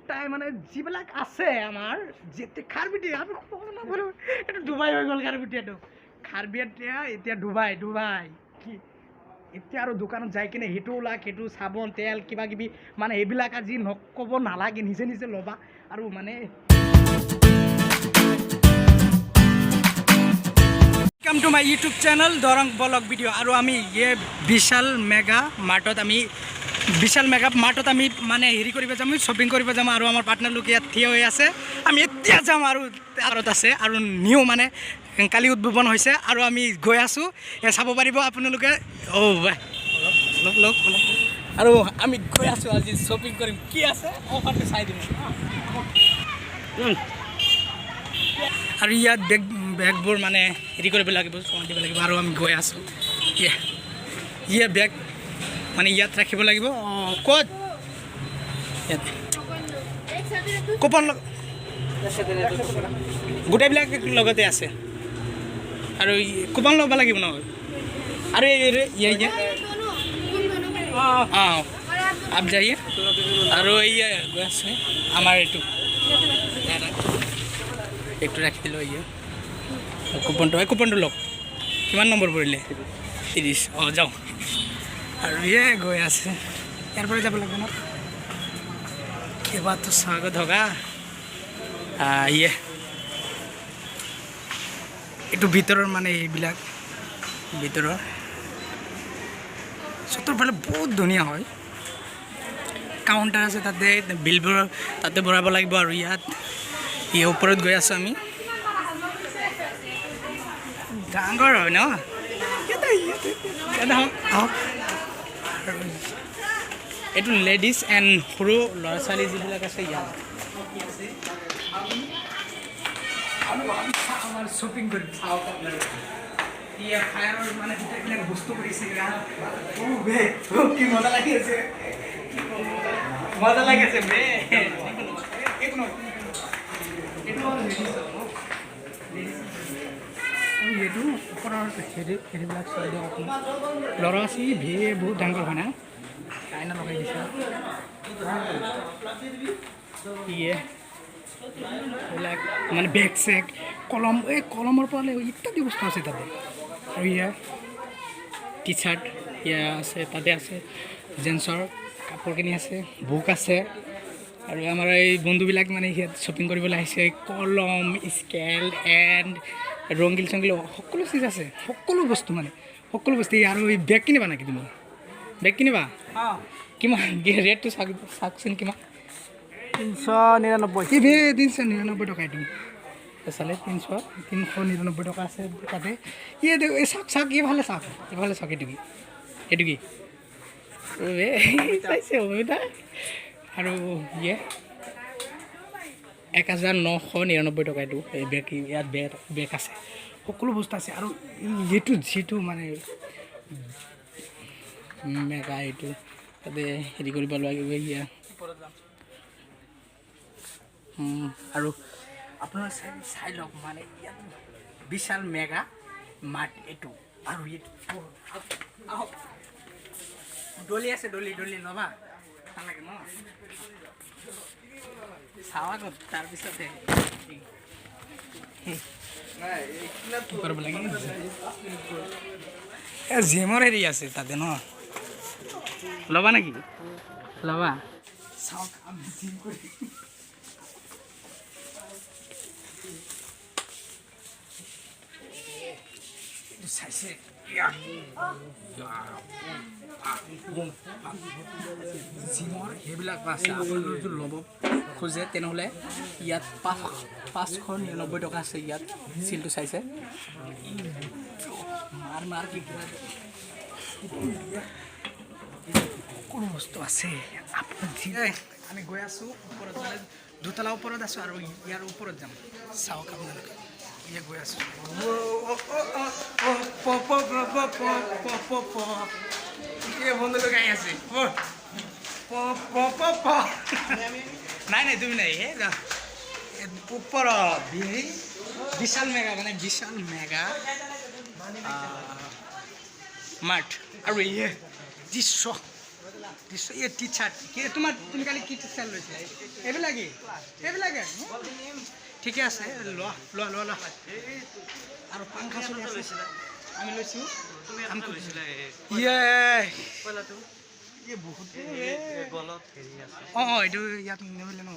গোটাই মানে যিবিলাক আছে আমাৰ যেতে খাৰপিটিয়া আমি ক'ব নাপাৰোঁ এইটো ডুবাই হৈ গ'ল খাৰপিটিয়াটো খাৰপিটিয়া এতিয়া ডুবাই কি এতিয়া আৰু দোকানত যাই কিনে সেইটো ওলাক সেইটো চাবোন তেল কিবা কিবি মানে এইবিলাক আজি নক'ব নালাগে নিজে নিজে ল'বা আৰু মানে welcome to my YouTube channel Darrang blog video और आमी ये विशाल मेगा मार्टत आमी विशाल मेगा मार्टत आमी माने हेरि करिब जाम शॉपिंग करिब जाम और आमार पार्टनार लोक इयात थिय होय आछे आमी एतिया जाम और आरत आछे और निउ माने काली उद्भावन होइसे और आमी गय आसु ए साब पारिब आपनलोके ओ भाई लोक और आमी गय आसु आज शॉपिंग करिम की आछे अफारटे चाइ दिम और इयात बेगबोर माने हेरि करिब लागिब समान दिब लागिब और आमी गय आसु ये बेग माने इयात राखिब लागिब कत कुपन गोटेबिलाक लगते आछे और कुपन लब लागिब न और ये आप जाइए और ये गय आछे आमार एकटू राखि दिलो ये कुपन लग कि नम्बर पड़े 30 जाओ और ये गई आसे यार पर যাব লাগবে না কেবা তো স্বাগত होगा ये একটু ভিতৰৰ মানে এইবিলাক ভিতৰৰ সতৰ ফালে বহুত ধুনীয়া হয় কাউন্টাৰ আছে তাতে বিলবোৰ তাতে ভৰাব লাগিব আৰু ইয়াত ये ऊपर गई आसो आमी डांगर হয় ন एटू लेडिज एंड सरू लड़ा छाली जिबिलाक आछे यार आमार शॉपिंग करिम ये फायार माने बिटेकले बस्तु करिছে ओ बे কি মজা লাগিছে बे एक मिनट ये हेरिবিলাক চাই দিয়ক আপুনি ল'ৰা আছে ভিয়ে বহুত ডাঙৰ হয় না আইনা লগাই দিছে ইয়ে এইবিলাক মানে বেগ চেগ কলম এই কলমৰ পৰা ইত্যাদি বস্তু আছে তাতে আৰু ইয়া টি চাৰ্ট ইয়া আছে তাতে আছে জেন্সৰ কাপোৰখিনি আছে বুক আছে और आमार बंधुबिलाक माने शॉपिंग কৰিবলৈ আহিছে कलम स्केल एंड रंगिल चंगिल सकलो चीज আছে सकलो बस्तु माने सकलो बस्तु और बेग किनिबा नाकि तुम बेग किनिबा किमान रेट तो साकसिन किमान 399 बे 399 टका तुम साले 399 टका আছে তাতে ये साक ये ভালে साक এটু কি ওবে চাইছে ওটা और ये 1999 टका ये बेग इतना बेग आसे सकलो बस्तु आसे और ये जी माने मेगा ये हेरि कर अपना चाई लग माने विशाल मेगा मार्ट एटू और ये डली आसे डली लबा नालागे न चावा कत तार पिछते करब लागे जिमर हेरि आसे ताते न लबा नाकि लबा चाওক আমি জিম কৰি চাইছে জিমৰ সেইবিলাক আছে আপোনালোকে যদি ল'ব খোজে তেনেহ'লে ইয়াত 599 টকা আছে ইয়াত চিলটো চাইছে মাৰ কি কোনো বস্তু আছে আমি গৈ আছোঁ ওপৰত মানে দুতলা ওপৰত আছোঁ আৰু ইয়াৰ ওপৰত যাম চাওক আপোনালোকে ये गई आसो ये बंधु लोग आई आसे नहीं तुम नहीं ऊपर विशाल मेगा माने विशाल मेगा मार्ट और ये दृश्य এই টি চাৰ্ট কি তোমাৰ তুমি কালি কি টি চাৰ্ট লৈছিলা এইবিলাকে এইবিলাকে ঠিকে আছে লোৱা লোৱা লোৱা লোৱা আৰু পাংখা চলি আছে আমি লৈছোঁ অঁ অঁ এইটো ইয়াত নিমিলে ন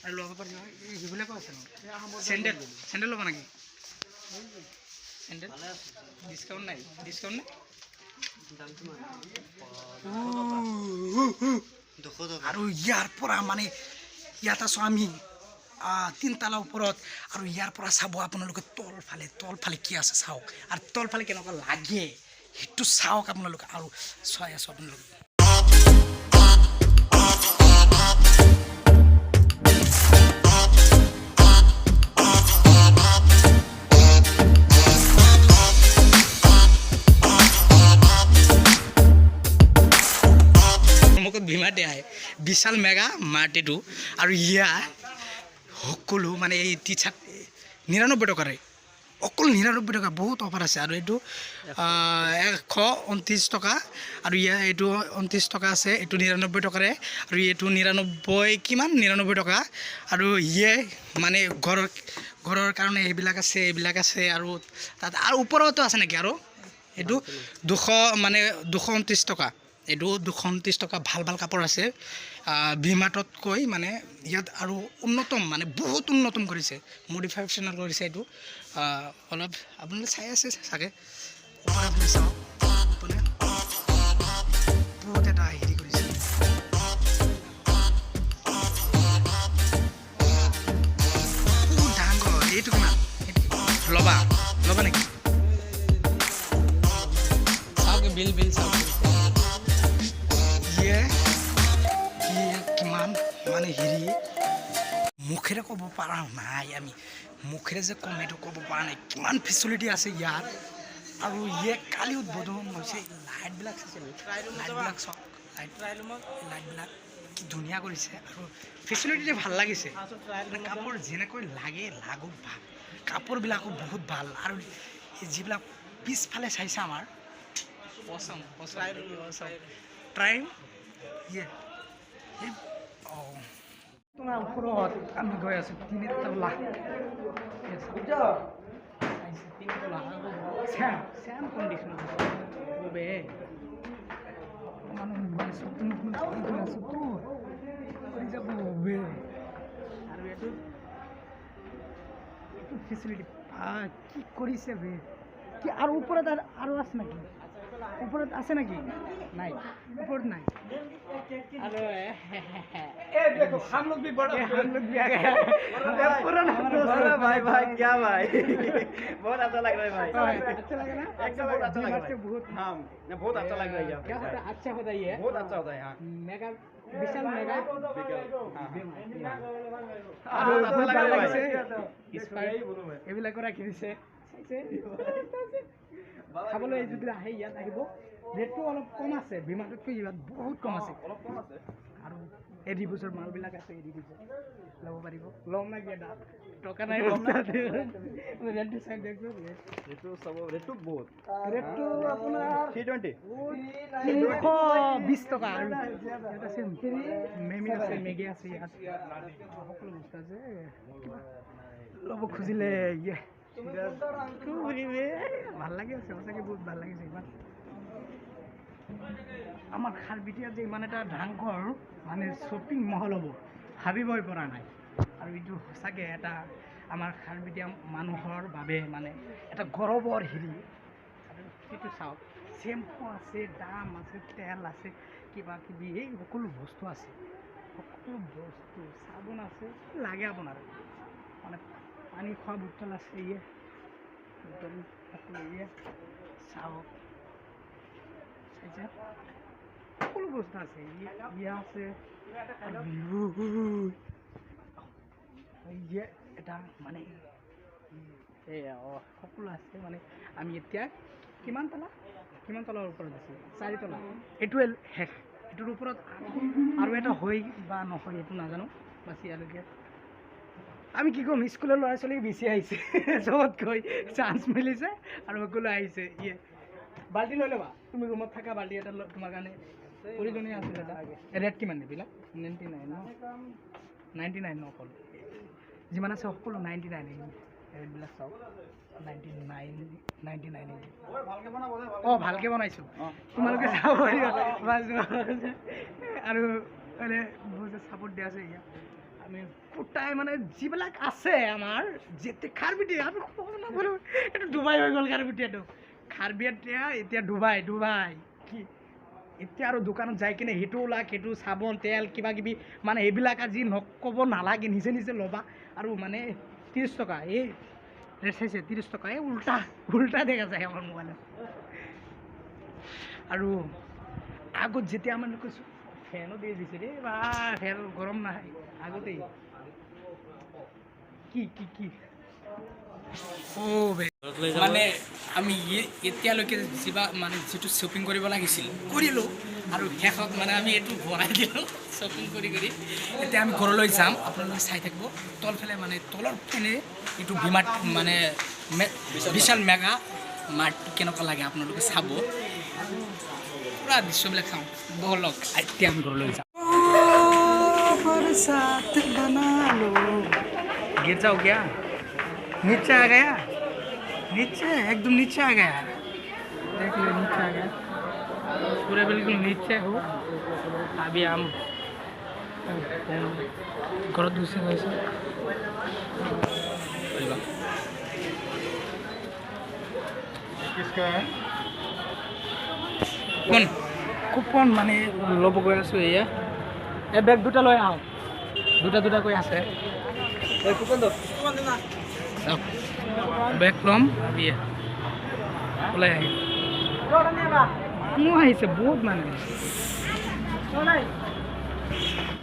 আৰু ল'ব পাৰিব সেইবিলাকো আছে ন চেণ্ডেল চেণ্ডেল ল'বা নেকি চেণ্ডেল ডিছকাউণ্ট নাই ডিছকাউণ্ট নাই আৰু ইয়াৰ পৰা মানে ইয়াত আছোঁ আমি তিনতালা ওপৰত আৰু ইয়াৰ পৰা চাব আপোনালোকে তলফালে কি আছে চাওক আৰু তলফালে কেনেকুৱা লাগে সেইটো চাওক আপোনালোকে আৰু চাই আছোঁ আপোনালোকে ভীমাতে আহে বিশাল মেগা মাৰ্ট এইটো আৰু ইয়াৰ সকলো মানে এই টি চাৰ্ট 99 টকাৰে অকল 99 টকা বহুত অফাৰ আছে আৰু এইটো 129 টকা আৰু ইয়াৰ এইটো 29 টকা আছে এইটো 99 টকাৰে আৰু এইটো 99 কিমান 99 টকা আৰু ইয়ে মানে ঘৰৰ কাৰণে এইবিলাক আছে আৰু তাত আৰু ওপৰতো আছে নেকি আৰু এইটো 200 মানে 229 টকা এইটো 229 টকা ভাল ভাল কাপোৰ আছে ভিমাৰ্টতকৈ মানে ইয়াত আৰু উন্নতম মানে বহুত উন্নতম কৰিছে মডিফিকেশ্যন কৰিছে এইটো অলপ আপোনালোকে চাই আছে চাগে আপুনি চাওক আপুনি বহুত এটা হেৰি কৰিছে ডাঙৰ এইটো কিমান ল'বা নেকি চাওক বিল চাওক কিমান মানে হেৰি মুখেৰে ক'ব পৰা নাই আমি মুখেৰে যে কম এইটো ক'ব পৰা নাই কিমান ফেচিলিটি আছে ইয়াত আৰু কালি উদ্বোধন হৈছে লাইটবিলাক চাইছে লাইটবিলাক চাওক লাইটবিলাক কি ধুনীয়া কৰিছে আৰু ফেচিলিটি ভাল লাগিছে কাপোৰ যেনেকৈ লাগক ভাল কাপোৰবিলাকো বহুত ভাল আৰু যিবিলাক পিছফালে চাইছে আমাৰ ট্ৰাইম তোমাৰ ওপৰত আমি গৈ আছোঁ 3 তলা চেম কণ্ডিশ্যন আৰু এইটো ফেচিলিটি কি কৰিছে বে কি আৰু ওপৰত আৰু আছে নেকি ওপৰত আছে নেকি নাই ওপৰত নাই अरे देखो हम लोग भी आ गए भाई क्या भाई बहुत अच्छा लग रहा है भाई अच्छा लग रहा है एकदम बहुत अच्छा लग रहा है बहुत हाँ बहुत अच्छा लग रहा है क्या होता है अच्छा होता है बहुत अच्छा होता है हाँ मेगा विशाल मेगा এইবিলাকো ৰাখি দিছে খাবলৈ যদি আহে ইয়াত আহিব ৰেটটো অলপ কম আছে ভিমাৰ্টতকৈ ইয়াত বহুত কম আছে আৰু এডিবুছৰ মালবিলাক আছে এডিবুছৰ ল'ব পাৰিব ল'ম না কি এটা টকা নাই ৰেটটো চাই দেখো ৰেটটো বহুত ৰেটটো আপোনাৰ 320 টকা আৰু ইয়াত আছে মেগী আছে ইয়াত সকলো বস্তু আছে ল'ব খুজিলে ভাল লাগি আছে সঁচাকৈ বহুত ভাল লাগিছে ইমান আমাৰ খাৰপিটিয়াত যে ইমান এটা ডাঙৰ মানে শ্বপিং মহল হ'ব ভাবিবই পৰা নাই আৰু এইটো সঁচাকৈ এটা আমাৰ খাৰপিটিয়া মানুহৰ বাবে মানে এটা গৌৰৱৰ হেৰি আৰু সেইটো চাওক চেম্পু আছে দাম আছে তেল আছে কিবা কিবি এই সকলো বস্তু আছে সকলো বস্তু চাবোন আছে লাগে আপোনাৰ মানে পানী খোৱা বোতল আছে চাওক সকলো বস্তু আছে আছে এটা মানে সকলো আছে মানে আমি এতিয়া কিমান তলাৰ ওপৰত আছে 4 তলা এইটোৱে শেষ এইটোৰ ওপৰত আৰু এটা হয় বা নহয় এইটো নাজানো বাছ ইয়ালৈকে আমি কি ক'ম স্কুলৰ ল'ৰা ছোৱালী বেছি আহিছে য'তকৈ চান্স মিলিছে আৰু সকলো আহিছে বাল্টি লৈ ল'বা তুমি ৰুমত থকা বাল্টি এটা তোমাৰ কাৰণে প্ৰয়োজনীয় আছিল এটা ৰেট কিমান এইবিলাক 99 ন 99 ন অকল যিমান আছে সকলো 99 ৰেটবিলাক চাওক 99 অঁ ভালকৈ বনাইছোঁ তোমালোকে চাব পাৰিবা আৰু মানে বহুত ছাপোৰ্ট দিয়া আছে এতিয়া আমি গোটাই মানে যিবিলাক আছে আমাৰ যেতিয়া খাৰপিটিয়া আমি এইটো ডুবাই হৈ গ'ল খাৰপিটিয়াটো খাৰপিটিয়া এতিয়া ডুবাই কি এতিয়া আৰু দোকানত যাই কিনে সেইটো ওলাক সেইটো চাবোন তেল কিবা কিবি মানে এইবিলাক আজি নক'ব নালাগে নিজে নিজে ল'বা আৰু মানে 30 টকা এই ৰেট চাইছে 30 টকা এই উল্টা দেখা যায় আমাৰ মোবাইলত আৰু আগত যেতিয়া মানে কৈছোঁ ফেনো দিয়ে দিছে দেই বা ফেন গৰম নাই আগতেই কি মানে আমি এতিয়ালৈকে মানে যিটো শ্বপিং কৰিব লাগিছিল কৰিলোঁ আৰু শেষত মানে আমি এইটো বনাই দিলোঁ শ্বপিং কৰি এতিয়া আমি ঘৰলৈ যাম আপোনালোকে চাই থাকিব তলফালে মানে তলৰ পিনে এইটো ভিমাৰ্ট মানে বিশাল মেগা মাৰ্টটো কেনেকুৱা লাগে আপোনালোকে চাব পুৰা দৃশ্যবিলাক চাওঁ ব'লক এতিয়া আমি ঘৰলৈ যাম गिर जाओ क्या नीचे आ गया नीचे एकदम नीचे आ गया देख लो नीचे आ गया पूरे बिल्कुल नीचे हो अभी हम करो दूसरे वैसे किसका है कौन কুপন মানে ল'ব গৈ আছোঁ এয়া এই বেগ দুটা লৈ আহোঁ দুটা কৈ আছে বেগ ল'ম ওলাই আহিম মোৰ আহিছে বহুত মানুহ